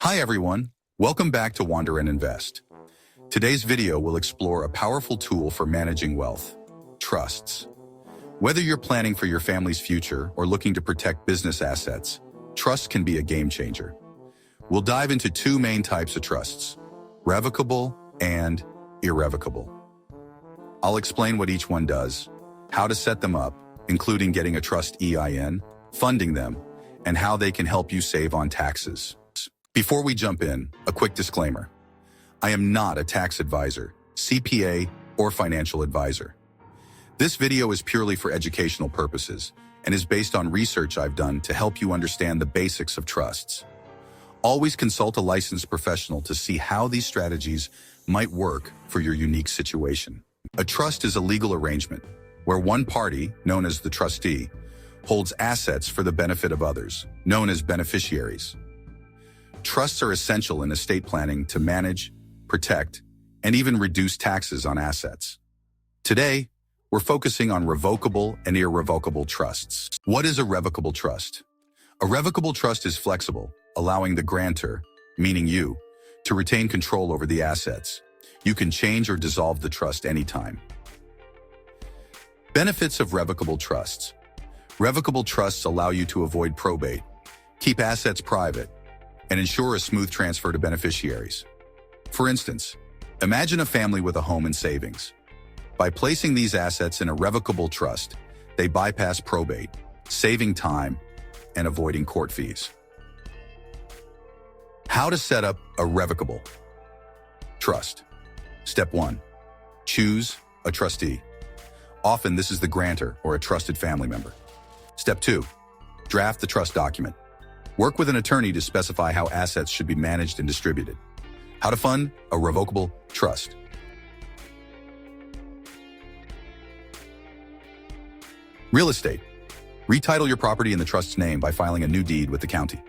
Hi everyone, welcome back to Wander and Invest. Today's video will explore a powerful tool for managing wealth, trusts. Whether you're planning for your family's future or looking to protect business assets, trust can be a game changer. We'll dive into two main types of trusts, revocable and irrevocable. I'll explain what each one does, how to set them up, including getting a trust EIN, funding them, and how they can help you save on taxes. Before we jump in, a quick disclaimer. I am not a tax advisor, CPA, or financial advisor. This video is purely for educational purposes and is based on research I've done to help you understand the basics of trusts. Always consult a licensed professional to see how these strategies might work for your unique situation. A trust is a legal arrangement where one party, known as the trustee, holds assets for the benefit of others, known as beneficiaries. Trusts are essential in estate planning to manage, protect, and even reduce taxes on assets. Today, we're focusing on revocable and irrevocable trusts. What is a revocable trust? A revocable trust is flexible, allowing the grantor, meaning you, to retain control over the assets. You can change or dissolve the trust anytime. Benefits of revocable trusts. Revocable trusts allow you to avoid probate, keep assets private, and ensure a smooth transfer to beneficiaries. For instance, imagine a family with a home and savings. By placing these assets in a revocable trust, they bypass probate, saving time and avoiding court fees. How to set up a revocable trust. Step 1. Choose a trustee. Often this is the grantor or a trusted family member. Step 2. Draft the trust document. Work with an attorney to specify how assets should be managed and distributed. How to fund a revocable trust. Real estate. Retitle your property in the trust's name by filing a new deed with the county.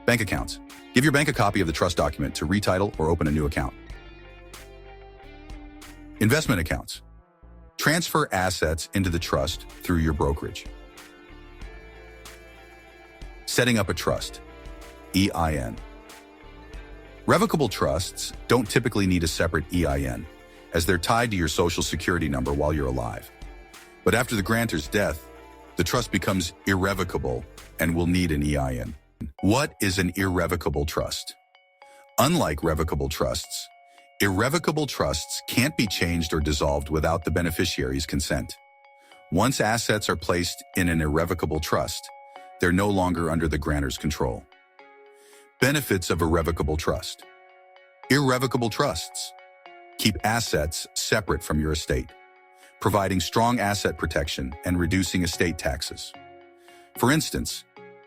Bank accounts. Give your bank a copy of the trust document to retitle or open a new account. Investment accounts. Transfer assets into the trust through your brokerage. Setting up a trust, EIN. Revocable trusts don't typically need a separate EIN, as they're tied to your social security number while you're alive. But after the grantor's death, the trust becomes irrevocable and will need an EIN. What is an irrevocable trust? Unlike revocable trusts, irrevocable trusts can't be changed or dissolved without the beneficiary's consent. Once assets are placed in an irrevocable trust, they're no longer under the grantor's control. Benefits of a revocable trust. Irrevocable trusts keep assets separate from your estate, providing strong asset protection and reducing estate taxes. For instance,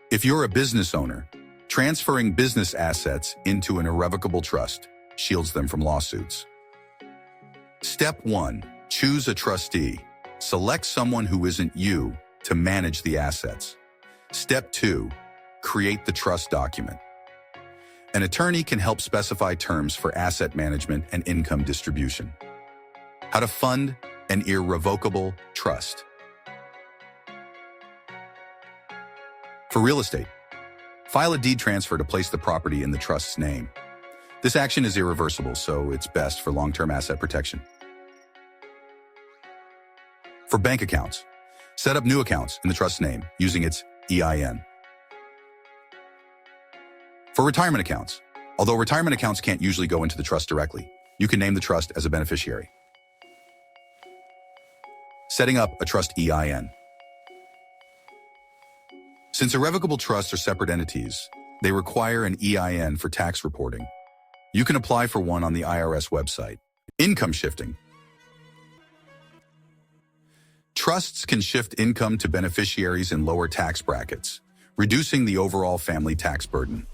if you're a business owner, transferring business assets into an irrevocable trust shields them from lawsuits. Step 1. Choose a trustee. Select someone who isn't you to manage the assets. Step 2. Create the trust document. An attorney can help specify terms for asset management and income distribution. How to fund an irrevocable trust. For real estate, file a deed transfer to place the property in the trust's name. This action is irreversible, so it's best for long-term asset protection. For bank accounts, set up new accounts in the trust's name using its EIN. For retirement accounts, although retirement accounts can't usually go into the trust directly, you can name the trust as a beneficiary. Setting up a trust EIN. Since irrevocable trusts are separate entities, they require an EIN for tax reporting. You can apply for one on the IRS website. Income shifting. Trusts can shift income to beneficiaries in lower tax brackets, reducing the overall family tax burden.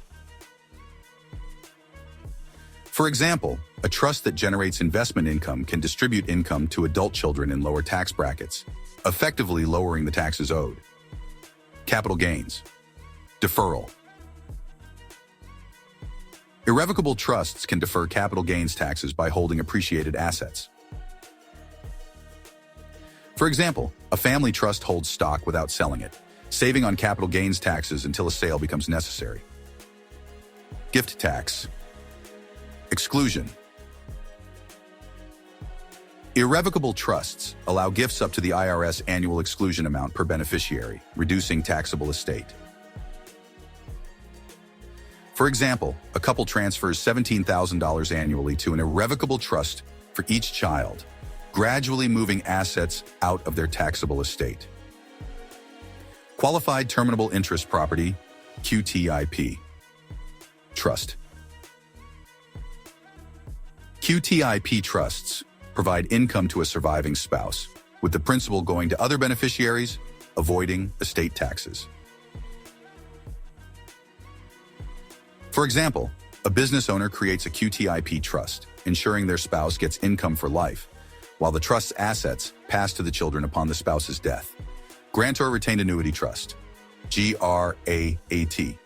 For example, a trust that generates investment income can distribute income to adult children in lower tax brackets, effectively lowering the taxes owed. Capital gains. Deferral. Irrevocable trusts can defer capital gains taxes by holding appreciated assets. For example, a family trust holds stock without selling it, saving on capital gains taxes until a sale becomes necessary. Gift tax. Exclusion. Irrevocable trusts allow gifts up to the IRS annual exclusion amount per beneficiary, reducing taxable estate. For example, a couple transfers $17,000 annually to an irrevocable trust for each child, gradually moving assets out of their taxable estate. Qualified Terminable Interest Property, QTIP. Trust. QTIP trusts provide income to a surviving spouse, with the principal going to other beneficiaries, avoiding estate taxes. For example, a business owner creates a QTIP trust, ensuring their spouse gets income for life, while the trust's assets pass to the children upon the spouse's death. Grantor Retained Annuity Trust, GRAAT.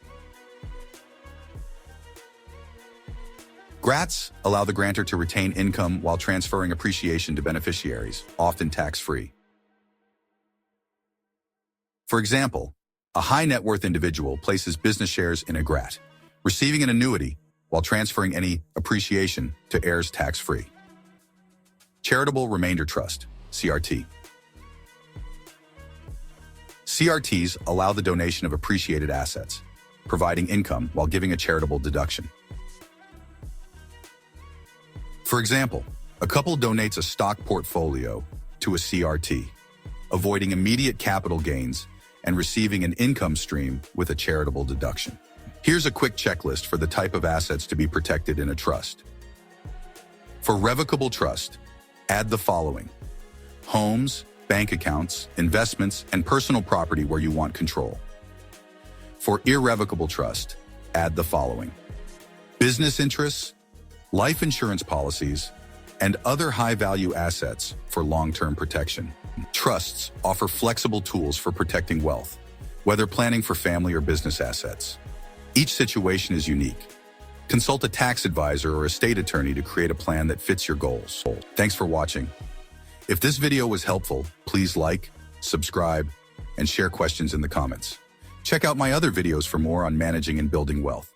GRATs allow the grantor to retain income while transferring appreciation to beneficiaries, often tax-free. For example, a high-net-worth individual places business shares in a GRAT, receiving an annuity while transferring any appreciation to heirs tax-free. Charitable Remainder Trust, CRT. CRTs allow the donation of appreciated assets, providing income while giving a charitable deduction. For example, a couple donates a stock portfolio to a CRT, avoiding immediate capital gains and receiving an income stream with a charitable deduction. Here's a quick checklist for the type of assets to be protected in a trust. For Revocable Trust, add the following: homes, bank accounts, investments, and personal property where you want control. For Irrevocable Trust, add the following: business interests, life insurance policies, and other high-value assets for long-term protection. Trusts offer flexible tools for protecting wealth, whether planning for family or business assets. Each situation is unique. Consult a tax advisor or estate attorney to create a plan that fits your goals. Thanks for watching. If this video was helpful, please like, subscribe, and share questions in the comments. Check out my other videos for more on managing and building wealth.